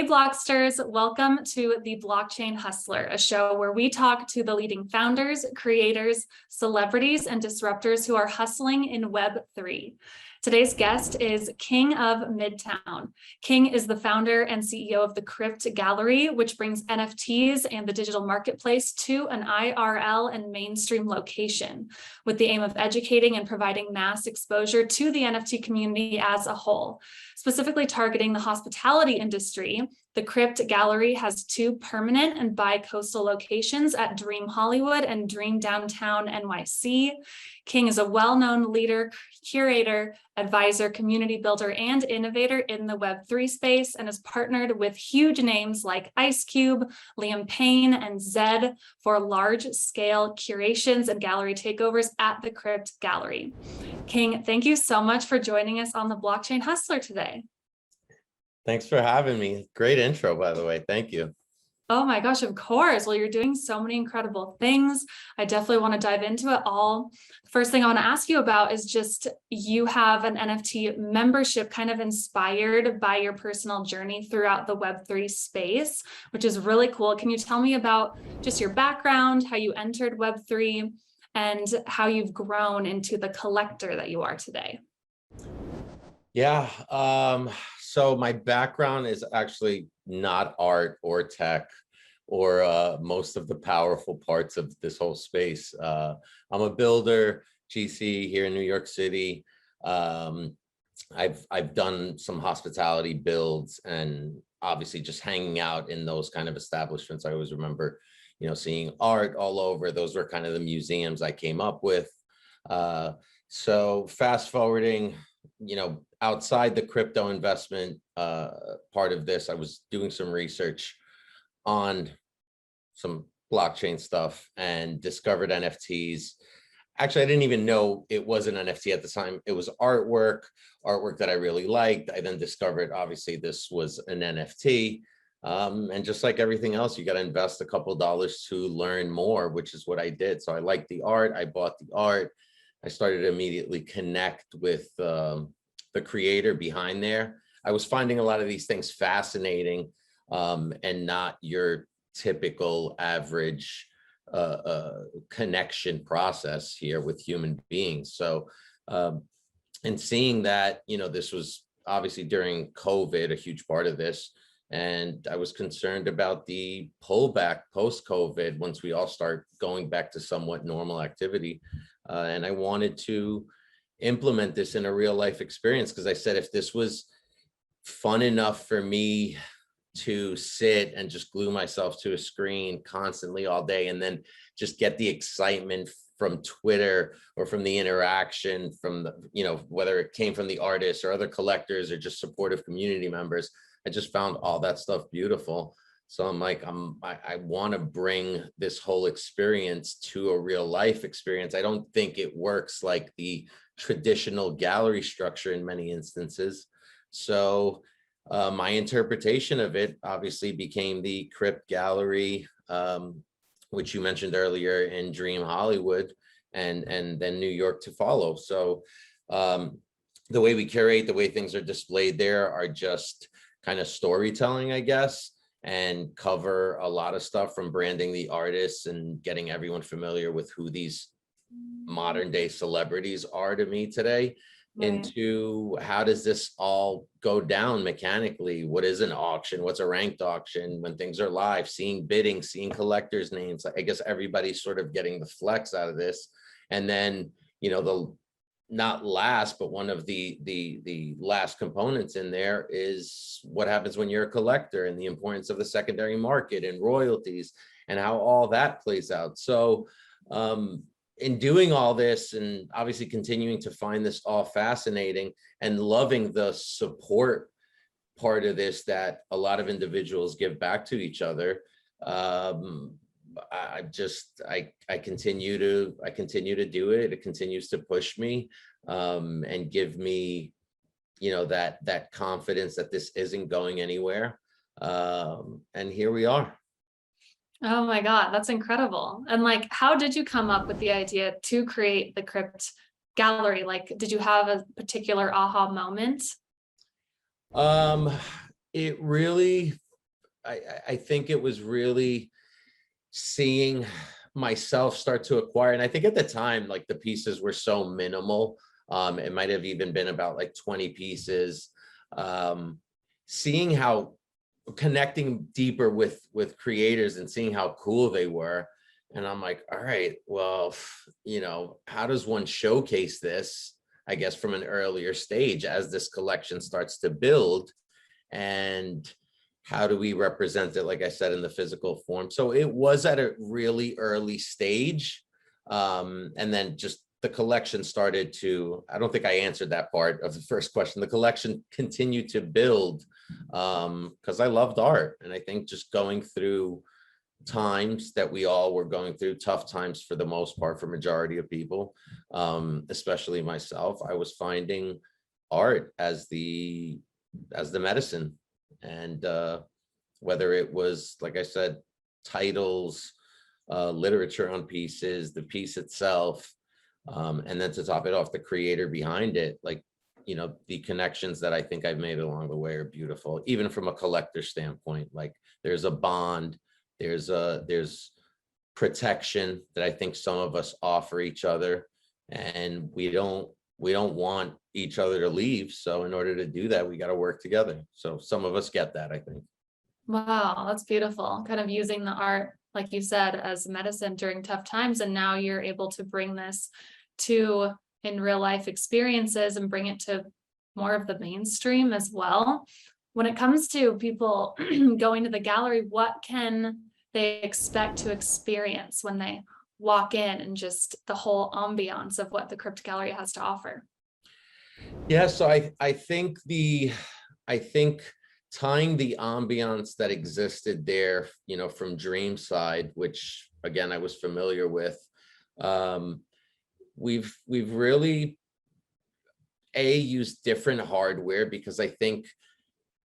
Blocksters, welcome to the Blockchain Hustler, a show where we talk to the leading founders, creators, celebrities, and disruptors who are hustling in Web3. Today's guest is King of Midtown. King is the founder and CEO of the Crypt Gallery, which brings NFTs and the digital marketplace to an IRL and mainstream location, with the aim of educating and providing mass exposure to the NFT community as a whole. Specifically targeting the hospitality industry, the Crypt Gallery has two permanent and bi-coastal locations at Dream Hollywood and Dream Downtown NYC. King is a well-known leader, curator, advisor, community builder, and innovator in the Web3 space, and has partnered with huge names like Ice Cube, Liam Payne, and Zed for large-scale curations and gallery takeovers at the Crypt Gallery. King, thank you so much for joining us on the Blockchain Hustler today. Thanks for having me. Great intro, by the way. Thank you. Oh my gosh, of course. Well, you're doing so many incredible things. I definitely want to dive into it all. First thing I want to ask you about is just you have an NFT membership kind of inspired by your personal journey throughout the Web3 space, which is really cool. Can you tell me about just your background, how you entered Web3, and how you've grown into the collector that you are today? Yeah. So my background is actually not art or tech or most of the powerful parts of this whole space. I'm a builder, GC here in New York City. I've done some hospitality builds and obviously just hanging out in those kind of establishments. I always remember, seeing art all over. Those were kind of the museums I came up with. So fast forwarding, outside the crypto investment part of this, I was doing some research on some blockchain stuff and discovered NFTs. Actually, I didn't even know it was an NFT at the time. It was artwork that I really liked. I then discovered, obviously, this was an NFT. And just like everything else, you got to invest a couple of dollars to learn more, which is what I did. So I liked the art. I bought the art. I started to immediately connect with the creator behind there. I was finding a lot of these things fascinating and not your typical average connection process here with human beings. So, and seeing that, this was obviously during COVID, a huge part of this. And I was concerned about the pullback post-COVID once we all start going back to somewhat normal activity. And I wanted to implement this in a real life experience because I said, if this was fun enough for me to sit and just glue myself to a screen constantly all day and then just get the excitement from Twitter or from the interaction from the, whether it came from the artists or other collectors or just supportive community members, I just found all that stuff beautiful. So I'm like, I want to bring this whole experience to a real life experience. I don't think it works like the traditional gallery structure in many instances. So my interpretation of it obviously became the Crypt Gallery, which you mentioned earlier, in Dream Hollywood and then New York to follow. So the way we curate, the way things are displayed there are just kind of storytelling, I guess, and cover a lot of stuff from branding the artists and getting everyone familiar with who these modern day celebrities are to me today, into how does this all go down mechanically? What is an auction? What's a ranked auction when things are live? Seeing bidding, seeing collectors' names. I guess everybody's sort of getting the flex out of this. And then, the not last, but one of the last components in there is what happens when you're a collector and the importance of the secondary market and royalties and how all that plays out. So in doing all this and obviously continuing to find this all fascinating and loving the support part of this that a lot of individuals give back to each other, I continue to do it. It continues to push me and give me, that confidence that this isn't going anywhere. And here we are. Oh my God, that's incredible. And how did you come up with the idea to create the Crypt Gallery? Did you have a particular aha moment? It really I think it was really seeing myself start to acquire. And I think at the time, like the pieces were so minimal. It might have even been about like 20 pieces. Seeing how connecting deeper with creators and seeing how cool they were. And I'm like, all right, well, how does one showcase this, I guess, from an earlier stage as this collection starts to build? And how do we represent it, like I said, in the physical form? So it was at a really early stage. And then just the collection started to, I don't think I answered that part of the first question. The collection continued to build because I loved art. And I think just going through times that we all were going through, tough times for the most part, for majority of people, especially myself, I was finding art as the medicine. And whether it was, like I said, titles, literature on pieces, the piece itself, and then to top it off, the creator behind it, like, the connections that I think I've made along the way are beautiful, even from a collector standpoint. Like there's a bond, there's protection that I think some of us offer each other, and we don't want each other to leave. So in order to do that, we got to work together. So some of us get that, I think. Wow, that's beautiful. Kind of using the art, like you said, as medicine during tough times. And now you're able to bring this to in real life experiences and bring it to more of the mainstream as well. When it comes to people going to the gallery, what can they expect to experience when they walk in, and just the whole ambiance of what the Crypt Gallery has to offer? Yeah, so I think tying the ambiance that existed there, from Dreamside, which again I was familiar with, we've really used different hardware, because I think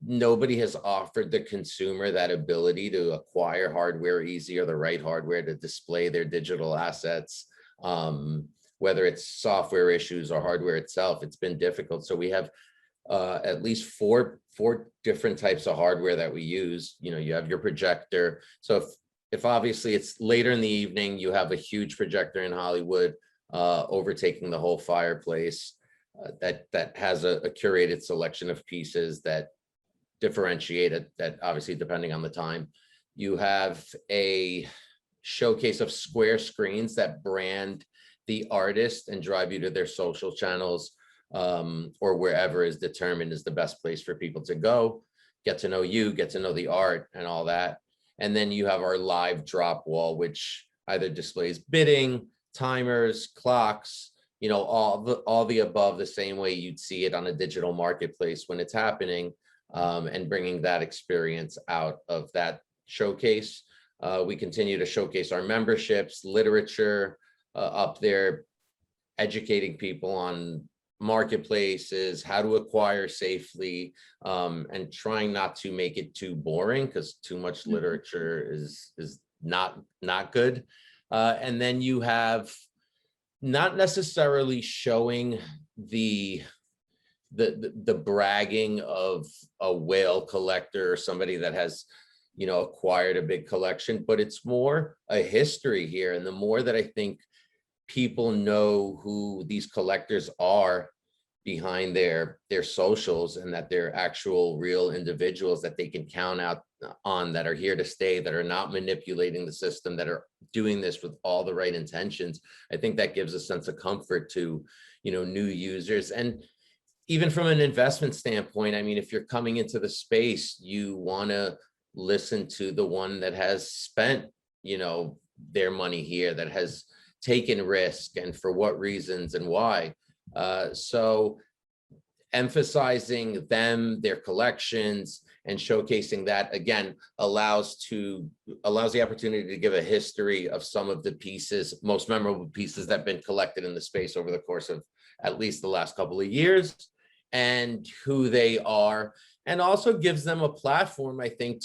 nobody has offered the consumer that ability to acquire hardware easy, or the right hardware to display their digital assets. Whether it's software issues or hardware itself, it's been difficult. So we have at least four different types of hardware that we use. You have your projector. So if obviously it's later in the evening, you have a huge projector in Hollywood overtaking the whole fireplace that has a curated selection of pieces that differentiate it, that obviously depending on the time. You have a showcase of square screens that brand the artist and drive you to their social channels, or wherever is determined is the best place for people to go, get to know you, get to know the art and all that. And then you have our live drop wall, which either displays bidding, timers, clocks, all the above, the same way you'd see it on a digital marketplace when it's happening, and bringing that experience out of that showcase. We continue to showcase our memberships, literature up there, educating people on marketplaces, how to acquire safely, and trying not to make it too boring, because too much literature is not good. And then you have not necessarily showing the bragging of a whale collector or somebody that has acquired a big collection, but it's more a history here. And the more that I think people know who these collectors are behind their socials, and that they're actual real individuals that they can count out on, that are here to stay, that are not manipulating the system, that are doing this with all the right intentions, I think that gives a sense of comfort to new users. And even from an investment standpoint, I mean, if you're coming into the space, you want to listen to the one that has spent their money here, that has taken risk, and for what reasons and why. So emphasizing them, their collections, and showcasing that, again, allows the opportunity to give a history of some of the pieces, most memorable pieces that have been collected in the space over the course of at least the last couple of years, and who they are, and also gives them a platform, I think,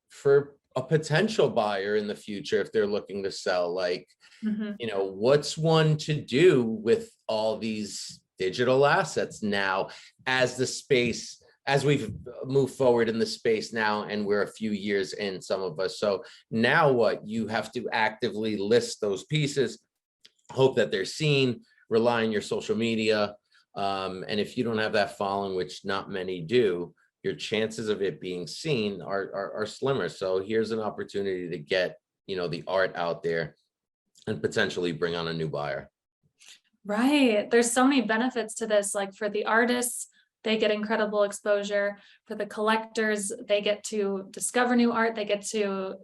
for a potential buyer in the future, if they're looking to sell, like, what's one to do with all these digital assets now, as the space, as we've moved forward in the space now, and we're a few years in, some of us. So now what? You have to actively list those pieces, hope that they're seen, rely on your social media. And if you don't have that following, which not many do, your chances of it being seen are slimmer. So here's an opportunity to get, the art out there and potentially bring on a new buyer. Right. There's so many benefits to this. Like for the artists, they get incredible exposure. For the collectors, they get to discover new art. They get to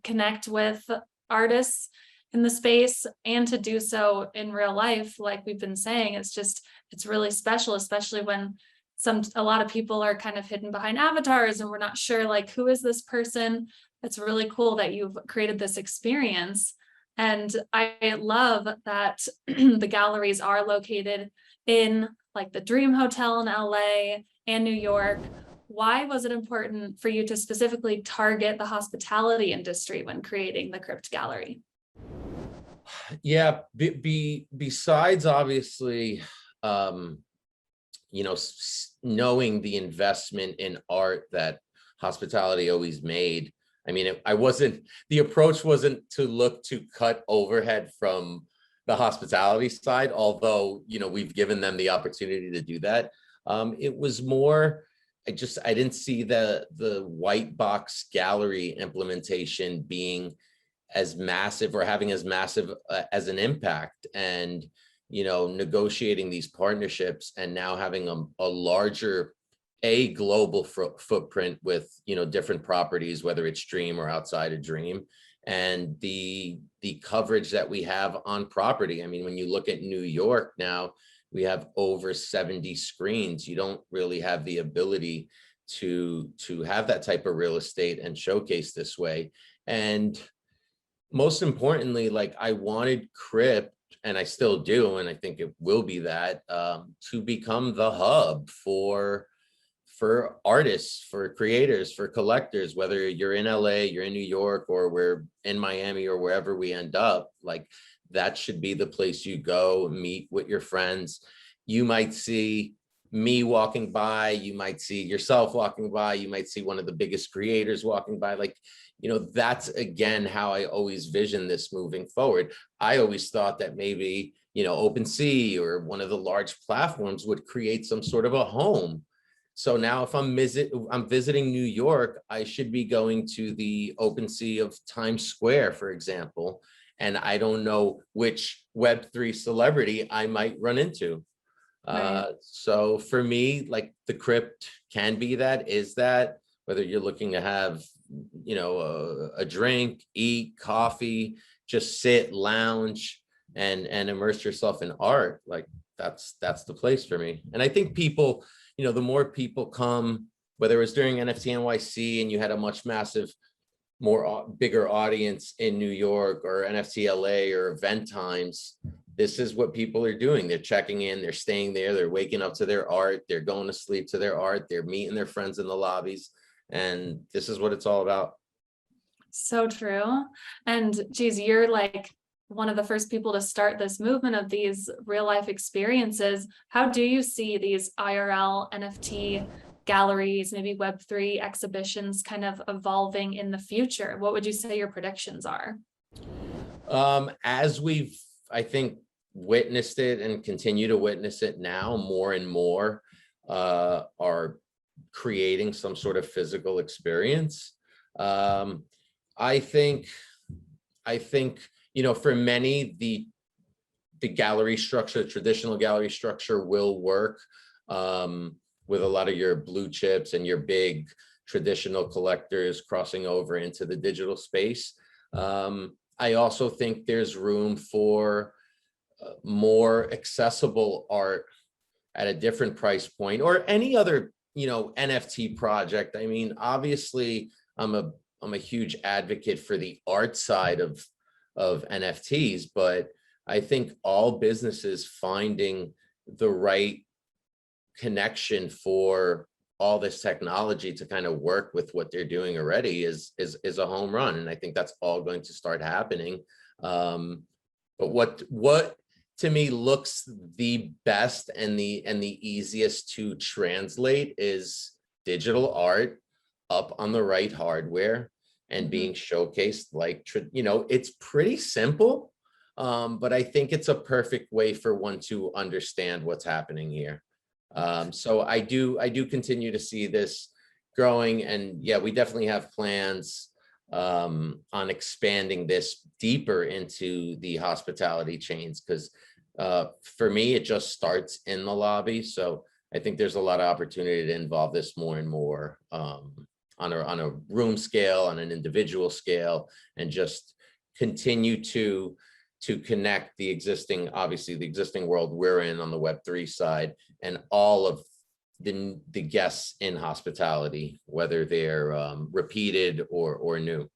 connect with artists in the space, and to do so in real life. Like we've been saying, it's really special, especially when a lot of people are kind of hidden behind avatars and we're not sure, like, who is this person? It's really cool that you've created this experience. And I love that the galleries are located in like the Dream Hotel in LA and New York. Why was it important for you to specifically target the hospitality industry when creating the Crypt Gallery? Yeah, besides obviously, knowing the investment in art that hospitality always made. I mean, the approach wasn't to look to cut overhead from the hospitality side, although, we've given them the opportunity to do that. It was more, I didn't see the white box gallery implementation being as massive or having as massive as an impact. And, negotiating these partnerships and now having a larger, global footprint with, different properties, whether it's Dream or outside of Dream, and the coverage that we have on property. I mean, when you look at New York now, we have over 70 screens. You don't really have the ability to have that type of real estate and showcase this way. And most importantly, like, I wanted Crypt, and I still do, and I think it will be that, to become the hub for artists, for creators, for collectors, whether you're in LA, you're in New York, or we're in Miami, or wherever we end up. Like, that should be the place you go meet with your friends. You might see me walking by, you might see yourself walking by, you might see one of the biggest creators walking by. Like, that's again how I always vision this moving forward. I always thought that maybe, OpenSea or one of the large platforms would create some sort of a home. So now if I'm visiting New York, I should be going to the OpenSea of Times Square, for example, and I don't know which Web3 celebrity I might run into. Right. So for me, like, the Crypt can be that, is that, whether you're looking to have, a drink, eat coffee, just sit, lounge, and immerse yourself in art, like, that's the place for me. And I think people, the more people come, whether it was during NFT NYC and you had a much bigger audience in New York, or NFT LA, or event times, this is what people are doing. They're checking in, they're staying there, they're waking up to their art, they're going to sleep to their art, they're meeting their friends in the lobbies. And this is what it's all about. So true. And geez, you're like one of the first people to start this movement of these real life experiences. How do you see these IRL NFT galleries, maybe Web3 exhibitions kind of evolving in the future? What would you say your predictions are? As we've, I think, witnessed it and continue to witness it now, more and more are creating some sort of physical experience. I think, for many, the gallery structure, traditional gallery structure, will work with a lot of your blue chips and your big traditional collectors crossing over into the digital space. I also think there's room for more accessible art at a different price point, or any other, NFT project. I mean, obviously, I'm a huge advocate for the art side of NFTs, but I think all businesses finding the right connection for all this technology to kind of work with what they're doing already is a home run. And I think that's all going to start happening. But what to me looks the best and the easiest to translate is digital art up on the right hardware and being showcased like, it's pretty simple. But I think it's a perfect way for one to understand what's happening here. So I do continue to see this growing, and yeah, we definitely have plans on expanding this deeper into the hospitality chains, because for me, it just starts in the lobby. So I think there's a lot of opportunity to involve this more and more on a room scale, on an individual scale, and just continue to connect the existing, obviously the existing world we're in on the Web3 side, and all of the guests in hospitality, whether they're repeated or new.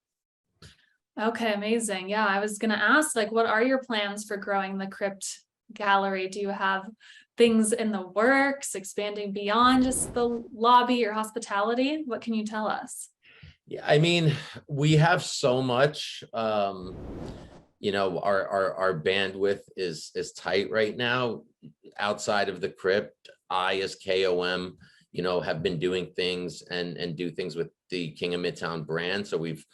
Okay, amazing. Yeah, I was gonna ask, like, what are your plans for growing the Crypt Gallery? Do you have things in the works, expanding beyond just the lobby or hospitality? What can you tell us? Yeah, I mean, we have so much. Our bandwidth is tight right now. Outside of the Crypt, I as KOM, have been doing things and do things with the King of Midtown brand. So we've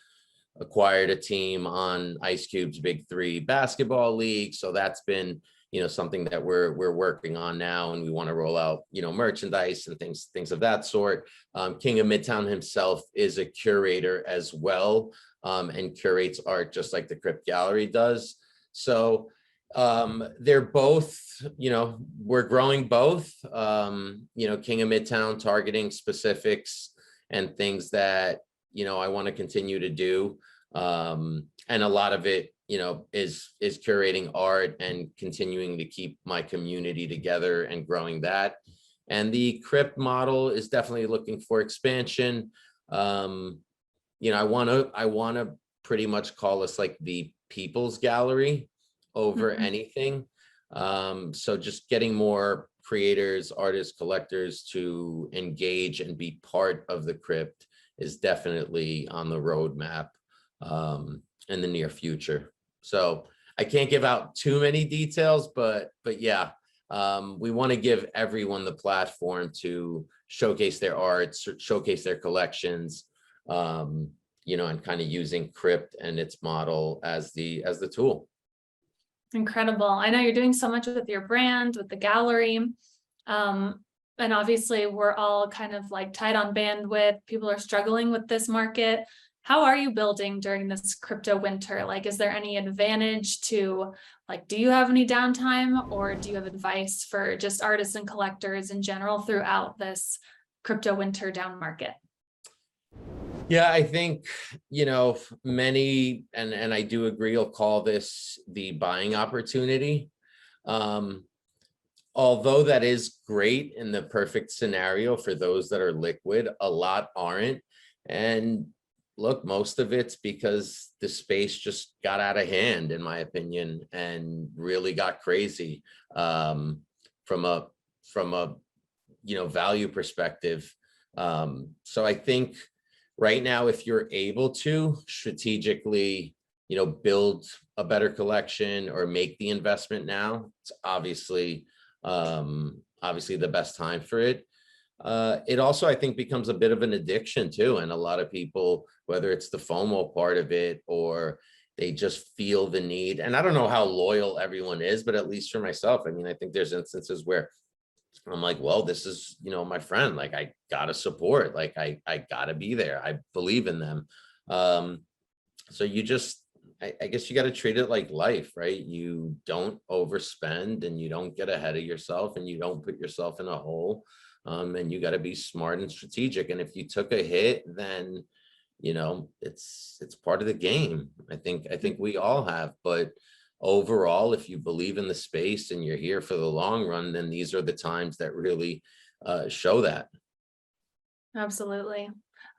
acquired a team on Ice Cube's Big Three basketball league. So that's been, something that we're working on now, and we want to roll out, merchandise and things of that sort. King of Midtown himself is a curator as well, and curates art just like the Crypt Gallery does. So they're both, we're growing both. King of Midtown targeting specifics and things that I want to continue to do, and a lot of it is curating art and continuing to keep my community together and growing that. And the Crypt model is definitely looking for expansion. I want to pretty much call us like the people's gallery over anything. So just getting more creators, artists, collectors to engage and be part of the Crypt is definitely on the roadmap in the near future. So I can't give out too many details, but yeah, we want to give everyone the platform to showcase their art, showcase their collections, and kind of using Crypt and its model as the tool. Incredible. I know you're doing so much with your brand, with the gallery. And obviously we're all kind of like tight on bandwidth. People are struggling with this market. How are you building during this crypto winter? Like, is there any advantage to, like, do you have any downtime, or do you have advice for just artists and collectors in general throughout this crypto winter down market? Yeah, I think, many, and I do agree, you'll call this the buying opportunity. Although that is great in the perfect scenario for those that are liquid, a lot aren't. And look, most of it's because the space just got out of hand, in my opinion, and really got crazy from a value perspective. So I think right now, if you're able to strategically, build a better collection or make the investment now, it's obviously the best time for it. It also, I think, becomes a bit of an addiction too. And a lot of people, whether it's the FOMO part of it, or they just feel the need. And I don't know how loyal everyone is, but at least for myself, I mean, I think there's instances where I'm like, well, this is, my friend, like, I gotta support, like, I gotta be there. I believe in them. So you just, I guess you got to treat it like life, right? You don't overspend, and you don't get ahead of yourself, and you don't put yourself in a hole. And you got to be smart and strategic. And if you took a hit, then, it's part of the game. I think we all have, but overall, if you believe in the space and you're here for the long run, then these are the times that really show that. Absolutely.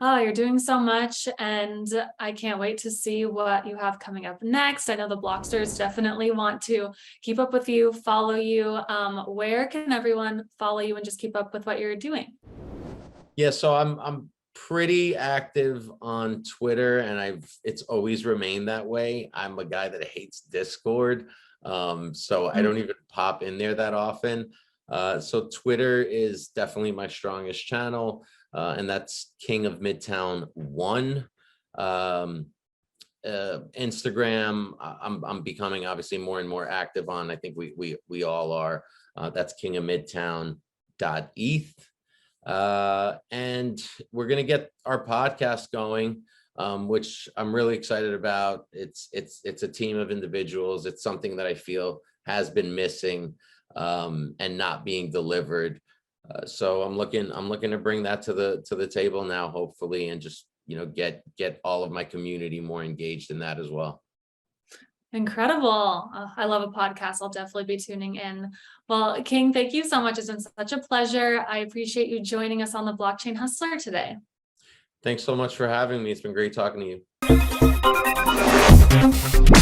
Oh, you're doing so much, and I can't wait to see what you have coming up next. I know the Blocksters definitely want to keep up with you, follow you. Where can everyone follow you and just keep up with what you're doing? Yeah, so I'm pretty active on Twitter, and it's always remained that way. I'm a guy that hates Discord. So I don't even pop in there that often. So Twitter is definitely my strongest channel, and that's King of Midtown 1. Instagram, I'm becoming obviously more and more active on. I think we all are. That's King of Midtown .eth. And we're gonna get our podcast going, which I'm really excited about. It's a team of individuals. It's something that I feel has been missing, and not being delivered. So I'm looking to bring that to the table now, hopefully, and just get all of my community more engaged in that as well. Incredible. I love a podcast. I'll definitely be tuning in. Well, King, thank you so much. It's been such a pleasure. I appreciate you joining us on the Blockchain Hustler today. Thanks so much for having me. It's been great talking to you.